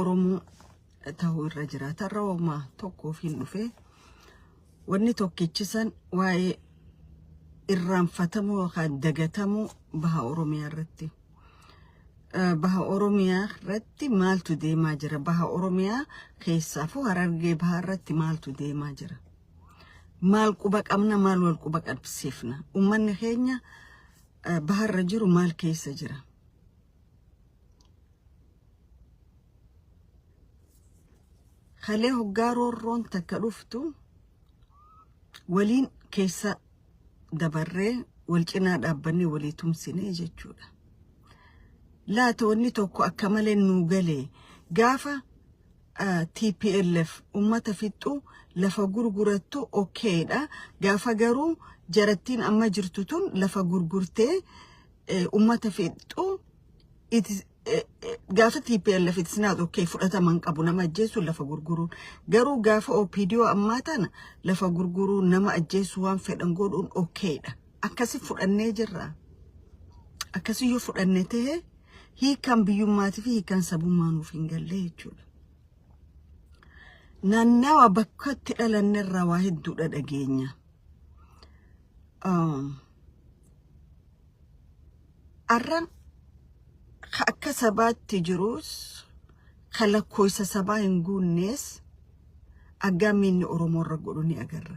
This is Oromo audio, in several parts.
Oromoo ta'uu irra jiraata. Rawma tokko fiin dhufe wanni tokkichisan waa'ee irraanfatamu yookaan dagatamu baha Oromiyaa irratti. Baha Oromiyaa irratti maaltu deemaa jira? Baha Oromiyaa keessaafuu Harargee baha irratti maaltu deemaa jira? Maal quba qabna, maal wal quba qabsiifna? Uummanni keenya baha irra jiru maal keessa jira? Kalee hoggaa roorroon takka dhuftu waliin keessa dabarree wal cinaa dhaabbannee walii tumsinee jechuudha. Laata wanni tokko akka malee nuu galee gaafa TPLF ummata fixxu lafa gurgurattu okeedha. Gaafa garuu jarattiin amma jirtu tun lafa gurgurtee ummata fixxu gaafa TPLF it's not okay fudhataman qabu nama ajjeesu lafa gurguruun. Garuu gaafa OPDO ammaa tana lafa gurguruun nama ajjeesu waan fedhan godhuun okeedha. Akkasi fudhannee jirra. Akkasi yoo fudhanne ta'e hiikan biyyummaatii fi hiikan sabummaa nuuf hin galle jechuudha. Naannawa bakka itti dhalanne irraa waa hedduudha dhageenya. Arran akka sabaatti jirus kan lakkoofsa sabaa hin guunnes aggaamiinni Oromoo irra godhu ni agarra.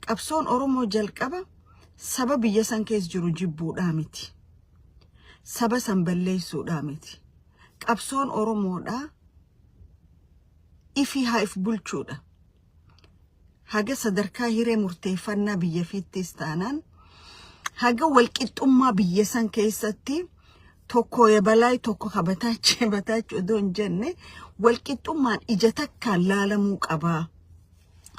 Qabsoon Oromoo jalqaba saba biyya san keessa jiru jibbuudhaa miti. Saba san balleessuudhaa miti. Qabsoon Oromoodhaa ifi haif bulchuudha. Haga sadarkaa hiree murteeffannaa biyya fiittis taanaan haga walqixxummaa biyya san keessatti tokko yabalay tokko kabataachi bataachi odon jenne walqixxummaan ija takkaan laalamuu qabaa.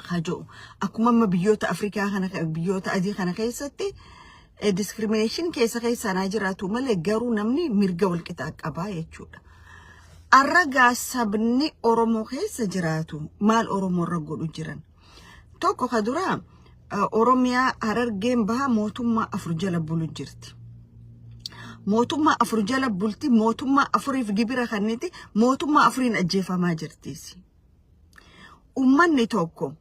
Hajo akkuma biyyoota Afrikaa kana biyyoota adii kana keessatti discrimination keessa jiraatu malee garuu namni mirga walqixaa qabaa jechuudha. Arragaa sabni Oromoo keessa jiraatu maal Oromoo irra godhu jiran? Tokko kadura Oromiyaa Harargeen baha mootummaa afur jala bulu jirti. Mootummaa afur jala bulti, mootummaa afuriif gibira kanniti, mootummaa afuriin ajjeefamaa jirtiisi. Uummanni tokko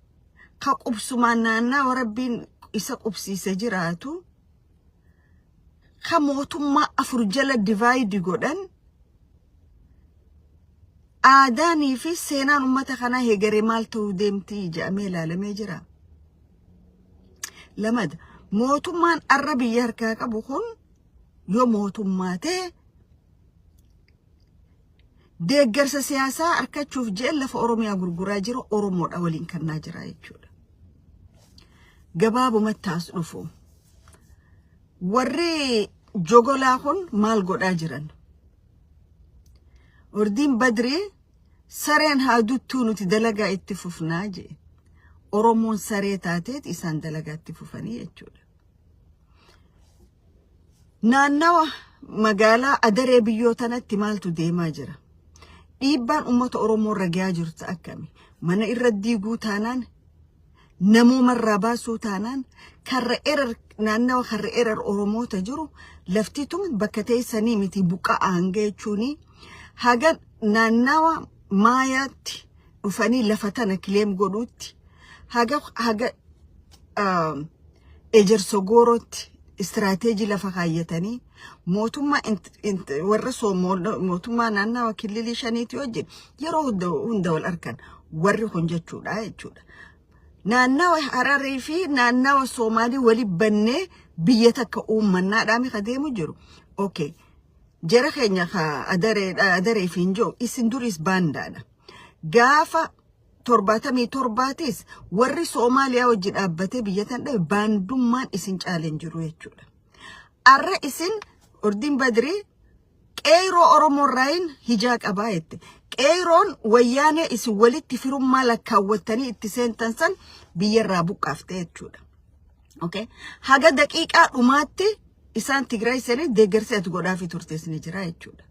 ka qubsumaan naannaa Rabbiin isa qubsiise jiraatu ka mootummaa afur jala divide godhan aadaanii fi seenaan ummata kanaa heegaree maal ta'uu deemti jedhamee ilaalamee jira. Lamada mootummaan arra biyya harkaa qabu kun yoo mootummaa ta'e deeggarsa siyaasaa harkachuuf jee lafa Oromiyaa gurguraa jiru Oromoodha waliin kannaa jira jechuudha. Gabaabumatti as dhufu warri jogolaa kun maal godhaa jiran? Ordiin Badrii sareen haaduttuu nuti dalagaa itti fufnaa jee. Oromoon saree taateet isaan dalagaa itti fufanii jechuudha. Naannawa magaalaa Adaree biyyootanatti maaltu deemaa jira? Dhiibbaan uummata Oromoo irra gahaa jirtu akkami? Mana irra diiguu taanaan, namooma irraa baasuu taanaan, naannawa karra erar Oromoota jiru lafti tun bakka teessanii miti buqqa'aa hanga jechuuni. Haga naannawa maayaatti dhufanii lafa tana kileem godhuutti haga ejerso goorootti istirateejii lafa kaayyatanii mootummaa warra mootummaa naannawa kililii shaniitii wajjin yeroo hunda wal arkan warri kun jechuudha. Naannawa Hararii fi naannawa Soomaalii wali bannee biyya takka uummannaadhaan ka deemu jiru. Okay. Jara keenya ka adaree fi injoo isin duris baandaadha. Gaafa 77 warri Soomaaliyaa wajji dhaabbatee biyya tan dhabe baandummaan isin caaleen jiru jechuudha. Arra isin Ordiin Badrii qeeroo Oromoo raayin hijaa qabaa jette. Qeeroon wayyaanee isin walitti firummaa lakkaawwattanii itti seentan san biyya irraa buqqaaftee jechuudha. Okay? Haga daqiiqaa dhumaatti isaan Tigraay sanii deeggarsa ati godhaafi turteessanii jira jechuudha.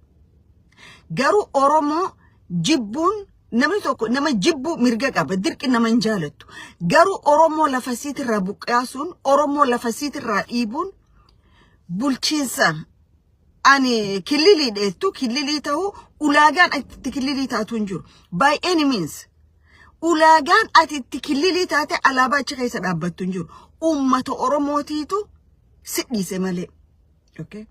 Garuu Oromoo jibbuun namni tokko nama jibbu mirga qaba, dirqi nama hin jaalattu. Garuu Oromoo lafa siitirraa buqqaasuun, Oromoo lafa siitirraa dhiibuun bulchiinsa ani kilili deettu kilili ta'u ulaagaan ati kilili taatuun jiru by any means ulaagaan ati kilili taate alaabaa achi keessa dhaabbattu jiru ummata oromootiitu sidhiise malee okay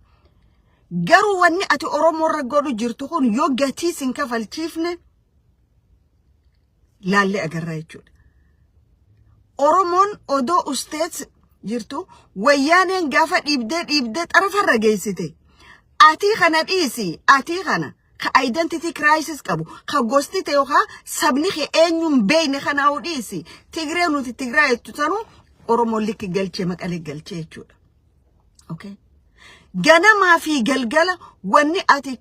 garuu wanni ati oromoo irra godhu jirtu kun yoo gatii sin kafalchiifne laalle agarraa jechuudha oromoon odoo ustaats jirtu wayyaaneen gaafa dhiibdee xarafarra geessite ati kana dhiisi ati kana ka identity crisis qabu ka gosti te yoha sabni ke eenyum beeyne kana udhiisi Tigree nuti Tigraay tutanu oromoo likki galchee maqalee galchee jechuudha okay ganama fi galgala wanni ati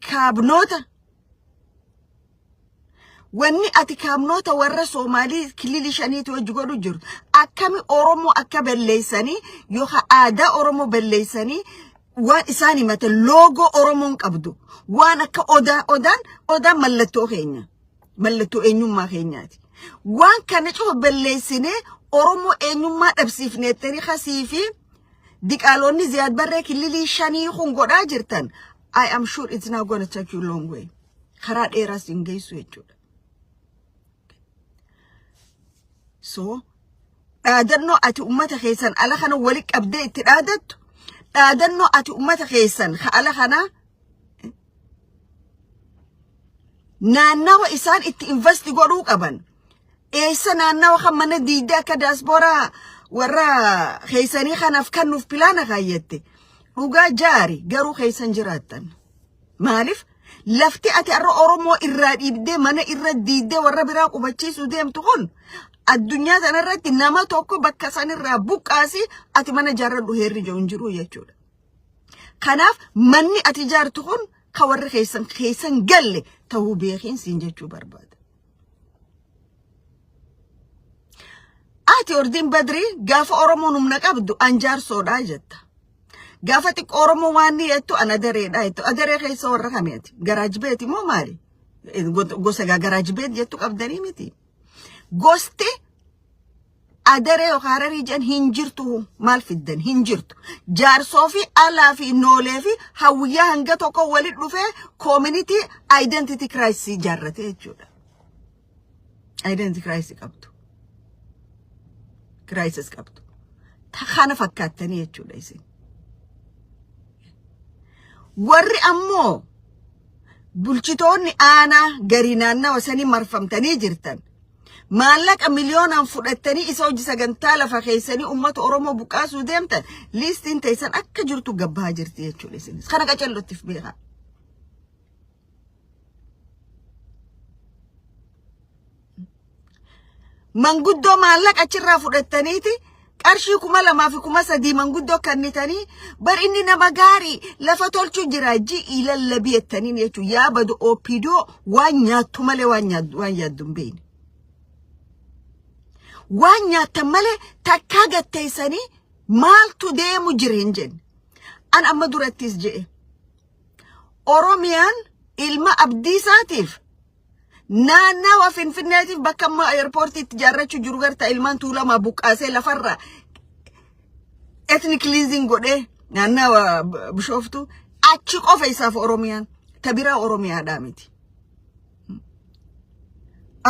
kaabnoota warra Soomaalii kilili shaniitu wajji godhu jiru akkami oromoo akka belleessanii yoha aadaa oromoo belleessanii waan isaanii mata logo oromoon qabdu waan akka odaan mallattoo keenya mallattoo eenyummaa keenyaati waan kana coo belleessine oromoo eenyummaa dhabsiifneettanii khasiifi diqaalonni Ziyaad Barree kilili shanii kun godhaa jirtan I am sure it's not going to take you long way karaa dheeraas hin geessu jechuudha so dhaadannoo ati ummata keessan ala kana wali qabdee itti dhaadattu dhaadannoo ati ummata keessan ala kana naannawa isaan itti investi godhuu qaban eessa naannawa kan mana diidee akka diaspora warra keessanii kanaaf kennuuf pilaana kaayyette dhugaa jaari garuu keessan jiraattan maaliif lafti ati arra oromoo irraa dhiibdee mana irra diidee warra biraa qubachiisuu deemtu kun addunyaa tanarratti nama tokko bakka sanirraa buqqaasi ati mana jaarradhu heerri jiru jiru jechuudha kanaaf manni ati jaartu kun ka warra keessan galle ta'uu beekin siin jechuu barbaada ati ordin badri gaafa oromoon humna qabdu anjaarsoodhaa jetta gaafa xiqqoo oromoo waan ni jettu adareedhaa jettu adaree keessa warra kameeti garaajbeeti moo maali gosa garaajbeet jettu qabdanii miti gosti adare Hararii jan hinjirtu maal fiddan hinjirtu jaarsoo fi alaa fi noolee fi hawwiyaa hanga tokko walitti dhufee community identity crisis jaarrate jechuudha identity crisis qabdu kana fakkaattanii jechuudha isin warri ammoo bulchitoonni aanaa garii naannawa sanii marfamtanii jirtan maallaqa miliyoonan fudhattanii isa hojii sagantaa lafa keessanii ummata oromoo buqqaasuu deemtan listiin teessan akka jirtu gabbaa jirti jechuudha isinis kana qacallottiif beekaa manguddoo maallaqa achirraa fudhattaniiti qarshii 2,000 fi 3,000 manguddoo kannitanii bar inni nama gaarii lafa tolchuu jira ji'i lallabii ettaniin jechuu yaa badu oopidoo waan nyaattu malee waan yaaddu hin beekne waan nyaattan malee takkaa gatteessanii maaltu deemu jira hin jenne an amma durattis je'e oromiyaan ilma abdiisaatiif naannawa finfinneetiif bakka amma airportiitti jaarrachuu jiru garta ilmaan tuulamaa buqqaasee lafarraa ethnic cleansing godhee naannawa bishooftu achi qofa isaaf oromiyaan tabiraa oromiyaadhaa miti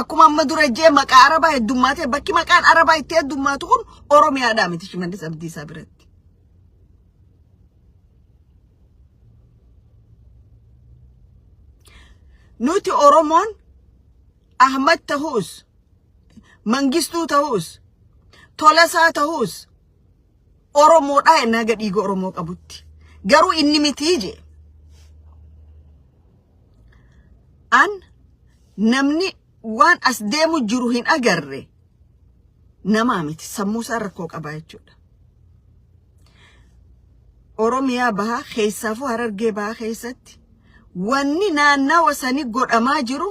akkuma amma dura jee maqaa arabaa heddummaatee bakki maqaan arabaa itti heddummaatu kun oromiyaadhaa miti Shimallis Abdiisaa biratti nuti oromoon Ahmad ta'us Mangistuu ta'us Tolasaa ta'us oromoodhaa ennaa gadhiiga oromoo qabutti garuu inni mitii je an namni waan as deemu jiru hin agarre namaa miti sammuu isaa rakkoo qabaa jechuudha oromiyaa bahaa keessaafuu Harargee bahaa keessatti wanni naannawa sanii godhamaa jiru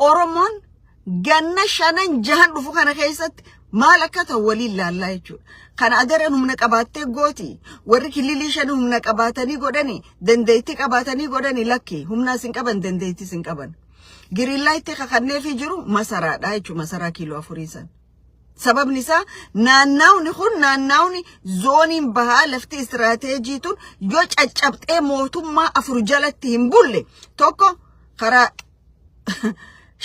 oromoon ganna 5-6 dhufu kana keessatti maal akka ta'u waliin laallaa jechuudha kana adareen humna qabaattee gooti warri kililii 5 humna qabaatanii godhani dandeettii qabaatanii godhani lakki humna sin qaban dandeettii sin qaban giriillaayitti kakannee fi jiru masaraadhaa jechuudha masaraa kiiloo 4 sabab nisa naannawni kun naannawni zooniin bahaa lafti istirateejiitun yoo caccabxee mootummaa afur jalatti hin bulle tokko karaa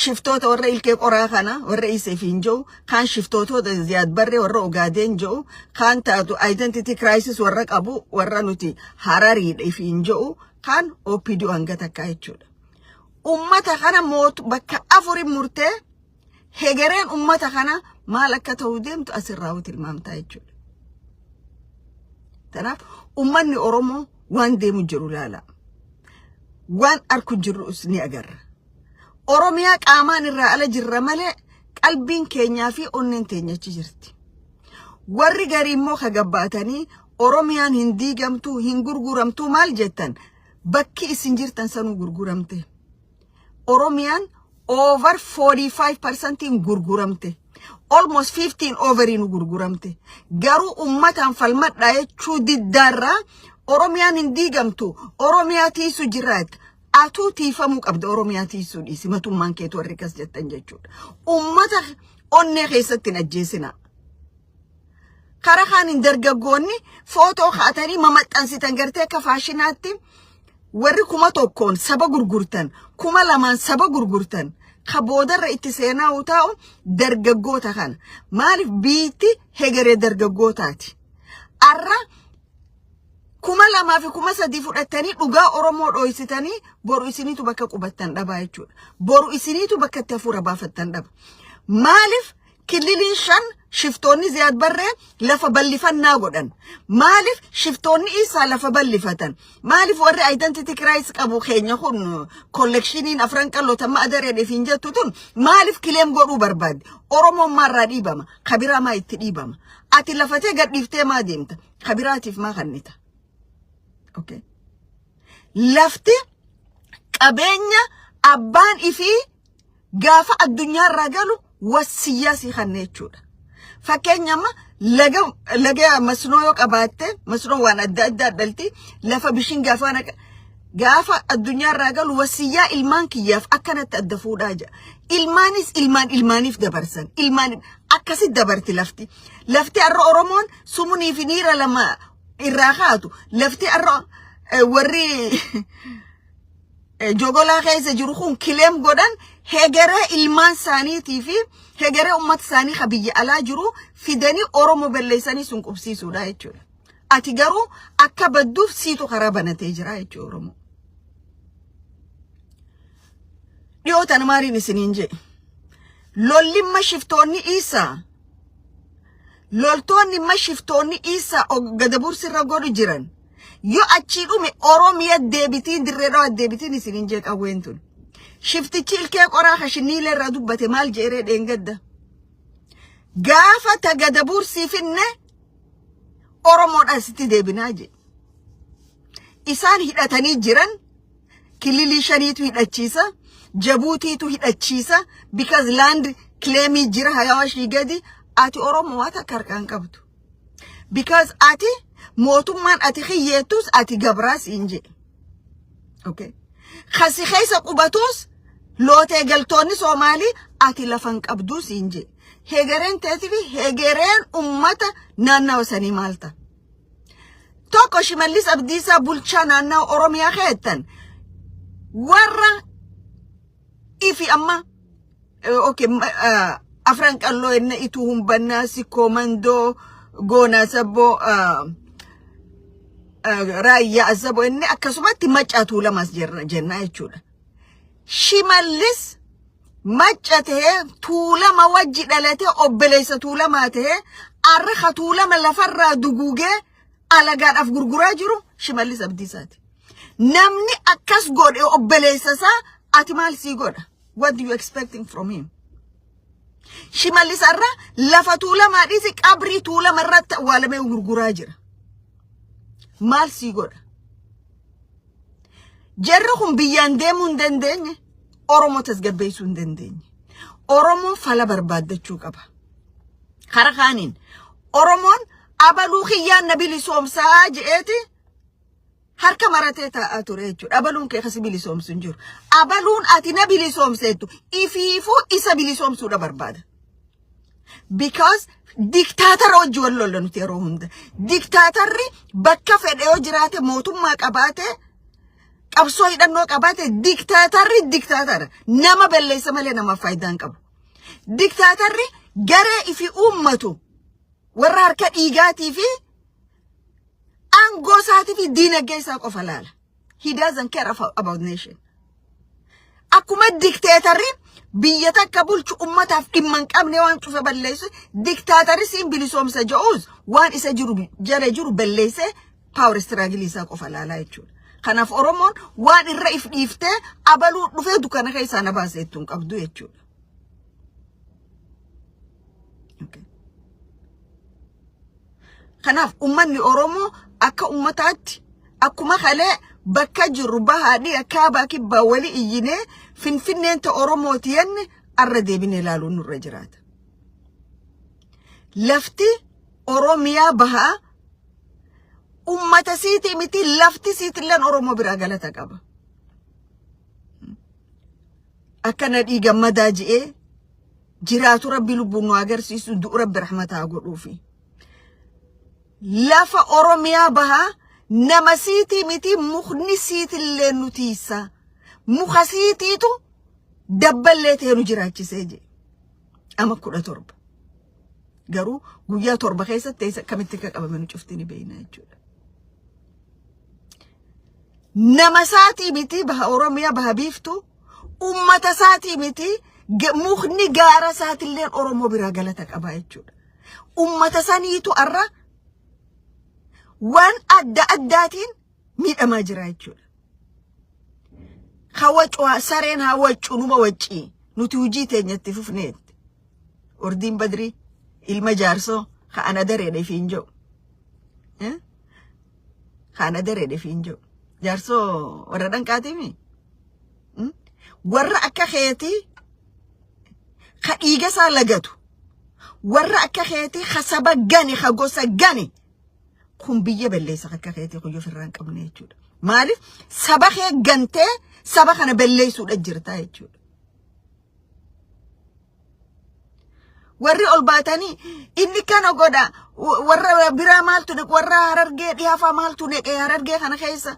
shiftoota warra ilkee qoraa kana warra isee fiin jiru kan shiftoota Ziyaad Barree warra Ogaadeen jiru kan taatu identity crisis warra qabu warra nuti Harariidha fiin jiru kan OPDO hanga takkaa jechuudha. Ummata kana bakka afurin murtee hegereen ummata kana maal akka ta'uu deemtu asirraa tilmaamtaa jechuudha. Tanaaf ummanni Oromoo waan deemu jiru laala. Waan arku jirus ni agarra. Oromiyaa qaamaan irraa ala jirra malee qalbiin keenyaa fi onneen teenyachi jirti. Warri garii immoo kagabbaatanii Oromiyaan hin diigamtu hin gurguramtu maal jettan bakki isin jirtan sanuu gurguramte. Oromiyaan over 45% gurguramte. Almost 15 over in gurguramte. Garuu ummataan falmadhaa jechuu diddaarraa Oromiyaan hin diigamtu Oromiyaa tiisu jiraat. Atuu tiifamuu qabda Oromiyaa tiisuu dhiisi matummaan keetu warri kas jettan jechuudha. Ummata onnee keessatti hin ajjeesina. Karaa kaaniin dargaggoonni footoo kaatanii mamaxxansitan gartee akka faashinaatti warri 1,000 saba gurgurtan 2,000 saba gurgurtan ka boodarra itti seenaa utaa'u dargaggoota kana maaliif biitti hegeree dargaggootaati. Arra 2,000 fi 3,000 fudhattanii dhugaa Oromoo dho'isitanii boru isiniitu bakka qubattan dhabaa jechuudha. Boru isiniitu bakka itti hafuura baafattan dhaba. Maaliif kililiin 5 shiftoonni Ziyaad Barree lafa bal'ifannaa godhan. Maaliif shiftoonni isaa lafa bal'ifatan. Maaliif warri identity crisis qabu keenya kun collectioniin afran qalloota adaree hin jettu tun maaliif kileem godhuu barbaadde. Oromoon maarraa dhiibama kabiraa maa itti dhiibama. Ati lafatee gadhiiftee maa deemta kabiraatiif maa kannita. Okay. Lafti qabeenya abbaan ifii gaafa addunyaarraa galu wasiyyaa si kannee jechuudha. Fakkeenyama laga masnoo yoo qabaatte masnoo waan adda addaa dhalti lafa bishin gaafa addunyaarraa galu wasiyyaa ilmaan kiyyaaf akkanatti adda fuudhaa jira. Ilmaanis ilmaaniif dabarsan. Ilmaan akkasitti dabarti lafti. Lafti har'a Oromoon sumunii fi niira lama irraa kaatu lafti arra warri jogolaa keessa jiru kun kileem godhan hegeree ilmaan isaaniitii fi hegeree ummata isaanii ka biyya alaa jiru fidanii Oromoo balleessanii sun qubsiisuudha jechuudha. Ati garuu akka badduuf siitu karaa banatee jira jechuudha Oromoo. Dhiyootan maariin isiniin jee lollimma shiftoonni isaa loltoonni mashiftoonni isa gadabursirra godhu jiran yoo achi dhume Oromiyaa deebitiin dirreedhaa deebitiin isiniin jee qawweentun shiftichi ilkee qoraa khashiniile irraa dubbate maal jeeree dheengadda gaafa ta gadabursiifinne Oromoodhaa sitti deebinaa jee isaan hidhatanii jiran kililii 5tu hidhachiisa Jabuutiitu hidhachiisa because land claimii jira Hawaashii gadi ati Oromoo wata karkaan qabdu. Because ati mootummaan ati khiyyeetus ati gabraas inje. Okay. Khasi keessa qubatus lootee galtoonni Soomaalii ati lafan qabdus inje. Hegereen teetifi hegereen ummata naannawa sanii maalta. Tokko Shimallis Abdiisaa bulchaa naannawa Oromiyaa keettan warra ifi amma okay afran qallo enne itu humbanna si komando gona sabo raayya azabo enne akkasumatti maccaatu lamas jenna jechuudha. Shimallis maccatee tuulama wajji dhalatee obbeleessa tuulamaa ta'ee arra tuulama lafarraa duguugee alagaadhaaf gurguraa jiru Shimallis Abdiisaati. Namni akkas godhe obbeleessa isaa ati maal sii godha? What do you expecting from him? Shimallis arra lafa tuulamaa dhiisi qabrii tuulama irratti awwaalamee gurguraa jira. Maal sii godha? Jarri kun biyyaan deemuu hin dandeenye, Oromoo tasgabbeessuu hin dandeenye. Oromoon fala barbaaddachuu qaba. Karaa kaaniin Oromoon abaluu kiyyaan na bilisoomsaa je'eeti harka maratee taa'aa ture jechuudha. Abaluun kee kasi bilisoomsu hin jiru. Abaluun ati na bilisoomseetu ifiifuu isa bilisoomsuudha barbaada. because dictator hojii wallolla nuti yeroo hunda dictatorri bakka fedhe yoo jiraate mootummaa qabaate qabsoo hidhannoo qabaate dictatorri nama balleessa malee nama faayidaan qabu dictatorri garee ifi uummatu warra harka dhiigaatii fi aangoo isaatii fi diinagdee isaa qofa laala. He doesn't care about nation. Akkuma dictatorri biyya takka bulchu ummataaf dhimma hin qabne waan cufa balleessu dictatorri siin bilisoomsa ja'uus waan isa jiru jala jiru balleesse power struggle isaa qofa laala jechuudha. Kanaaf Oromoon waan irra if dhiiftee abaluu dhufee dukana keessaa na baasee ittiin qabdu jechuudha. Kanaaf ummanni Oromoo akka ummataatti akkuma kalee bakka jiru bahaadhi akka baaki bawali iyyine finfinneen ta Oromooti yanne arra deebine ilaaluun nurra jiraata. Lafti Oromiyaa bahaa ummata siiti miti lafti siitilleen Oromoo biraa galata qaba. Akkana dhiiga madaa ji'ee jiraatu Rabbi lubbuun nu agarsiisu du'u Rabbi rahmataa godhuufi. Lafa Oromiyaa bahaa nama siiti miti mukni siitillee nutiisa. Muka siitiitu dabballee ta'ee nu jiraachisee je. Ama 17. Garuu guyyaa 7 keessatti isa kamitti akka qabame nu cuftini beeyna jechuudha. Nama saati miti baha Oromiyaa baha biiftu ummata saati miti mukni gaara saatilleen Oromoo biraa galata qaba jechuudha. Ummata saniitu arra waan adda addaatiin miidhamaa jira jechuudha. Hawwacuu sareen hawwacuu numa waccii nuti hojii teenyatti fufneetti. Ordiin Badrii ilma jaarsoo kaana dareedha ifiin jiru. Kaana dareedha ifiin jiru. Jaarsoo warra dhanqaatimi. Warra akka keetii ka dhiiga isaa lagatu. Warra akka keetii ka saba gani ka gosa gani. Kun biyya balleessa akka keetii kuyyoo firraan qabne jechuudha. Maaliif saba kee gantee saba kana balleessuudha jirta jechuudha. Warri ol baatanii inni kana godha warra biraa maaltu ne warra Harargee dhiyaafa maaltu ne Harargee kana keessa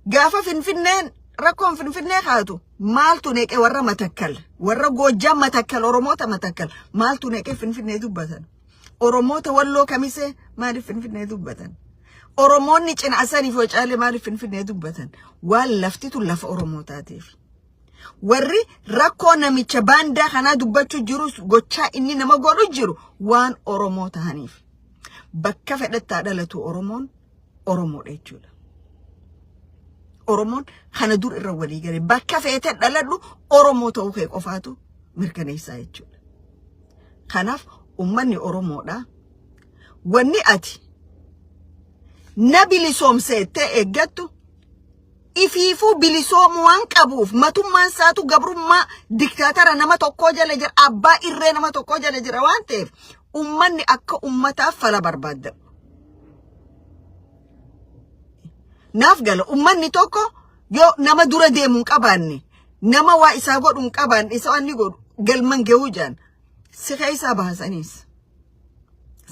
gaafa finfinneen rakkoon finfinnee kaatu maaltu ne warra Matakkal warra Goojjam Matakkal Oromoota Matakkal maaltu ne finfinnee dubbatan. Oromoota Walloo Kamisee maaliif finfinnee dubbatan? Oromoonni Cinaasanii Focaalee maaliif finfinnee dubbatan? Waan laftitu lafa Oromootaatiif. Warri rakkoo namicha baandaa kanaa dubbachuu jiru gochaa inni nama godhu jiru waan Oromoo ta'aniif. Bakka fedhattaa dhalatu Oromoon Oromoodha jechuudha. Oromoon kana dur irra walii galee bakka feete dhaladhu Oromoo ta'uu kee qofaatu mirkaneessaa jechuudha. Kanaaf ummanni Oromoodha. Wanni ati na bilisoomseettee eeggattu ifiifuu bilisoomu waan qabuuf matummaan isaatu gabrummaa diktaatara nama tokkoo jala jira abbaa irree nama tokkoo jala jira waan ta'eef ummanni akka ummataaf fala barbaadda. Naaf gala ummanni tokko yoo nama dura deemu hin qabaanne nama waa isaa godhu hin qabaanne isa waan ni godhu galman gahuu jaan si keessaa baasaniis.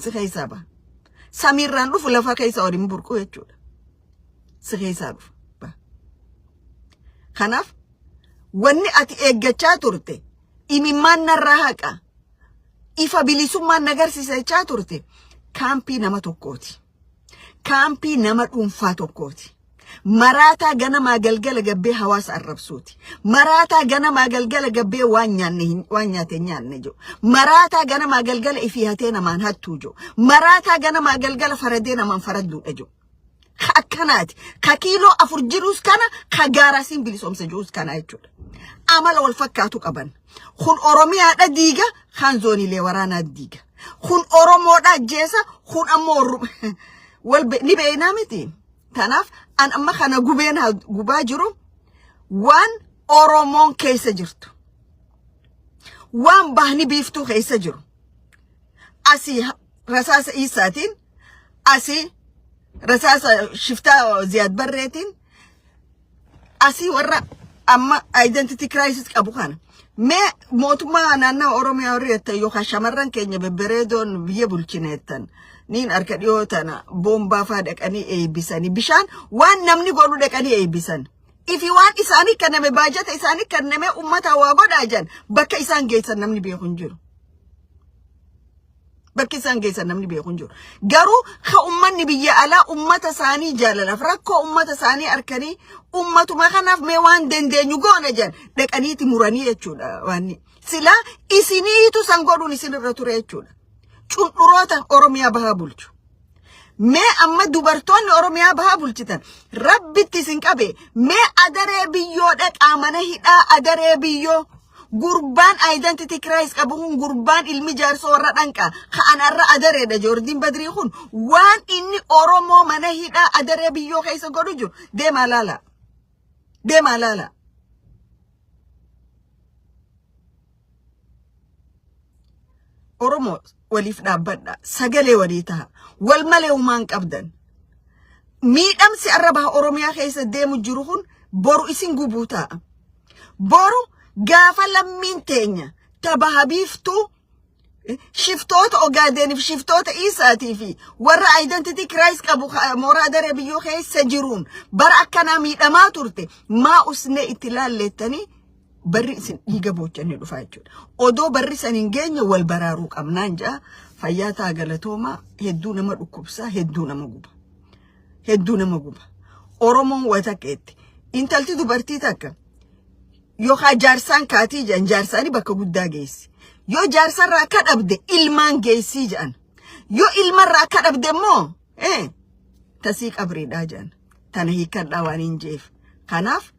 Si keessaa baha. Samiirraan dhufu lafa keessaa waliin burquu jechuudha. Si keessaa dhufu. Kanaaf wanni ati eeggachaa turte imimmaan narraa haqa ifa bilisummaan nagarsiisachaa turte kaampii nama tokkooti. Kaampii nama dhuunfaa tokkooti. Maraataa ganamaa galgala gabbee hawaasa arrabsuuti. Maraataa ganamaa galgala gabbee waan nyaate nyaanne jiru. Maraataa ganamaa galgala ifii hatee namaan hattuu jiru. Maraataa ganamaa galgala faradee namaan faradduudha jiru. Akkanaati. Ka kiiloo 4 jirus kana ka gaaraasiin bilisoomsa jirus kana jechuudha. Amala wal fakkaatu qaban. Kun Oromiyaadha diiga kan zooniilee waraanaa diiga. Kun Oromoodha jeesa kun ammoo wal ni beeknaa miti. Kanaaf an amma kana gubaa jiru waan Oromoon keessa jirtu. Waan bahni biiftuu keessa jiru. Asii rasaasa Isaatiin asii rasaasa shiftaa Ziyaad Barreetiin asii warra amma identity crisis qabu kana me mootummaa naannoo Oromiyaa irratti yookaan shamarran keenya bebbereedoon biyya bulchineettan niin arka dhiyootana bombaa faa dhaqanii eebbisanii bishaan waan namni godhu dhaqanii eebbisan ifi waan isaanii kanname baajata isaanii kanname ummata waa godhaa jan bakka isaan geessan namni beeku hin jiru. Bakki isaan geessan namni beeku hin jiru. Garuu ka ummanni biyya alaa ummata isaanii jaalalaaf rakkoo ummata isaanii arkanii ummatuma kanaaf mee waan dandeenyu goona jan dhaqaniiti muranii jechuudha waan sila isiniitu san godhuun isinirra ture jechuudha. Cunduroota Oromiyaa bahaa bulchu. Mee amma dubartoonni Oromiyaa bahaa bulchitan rabbitti isin qabe mee adaree biyyoo dhaqaa mana hidhaa adaree biyyoo Gurban identity crisis qabuun gurban ilmi jaarso warra dhanqa ka'anarra adareedha Jordiin Badrii kun waan inni Oromoo mana hidhaa adaree biyyoo keessa godhu jiru deemaa laala Oromoo waliif dhaabbadha sagalee walii ta'a wal malee umaan qabdan miidhamsi arraba Oromiyaa keessa deemu jiru kun boru isin gubuu ta'a boru gaafa lammiin teenya tabahabiftu shiftoota Ogaadeniif shiftoota Isaatii fi warra identity crisis qabu mooraa adaree biyyoo keessa jiruun bara akkanaa miidhamaa turte maa usne itti laallettanii barri isin dhiiga boochanni dhufaa jechuudha. Odoo barri san hin geenye wal baraaruu qabnaan jaa fayyaa taa galatoomaa hedduu nama dhukkubsaa hedduu nama guba. Oromoon wataqeetti intalti dubartii takka Yoha jaarsan kaatii jan jaarsani bakka guddaa geessi. Yoo jaarsan raa ka dhabde ilmaan geessii jan. Yoo ilman raa ka dhabde moo tasii qabriidhaa jan. Tana hiikadhaa waan hin jeef. Kanaaf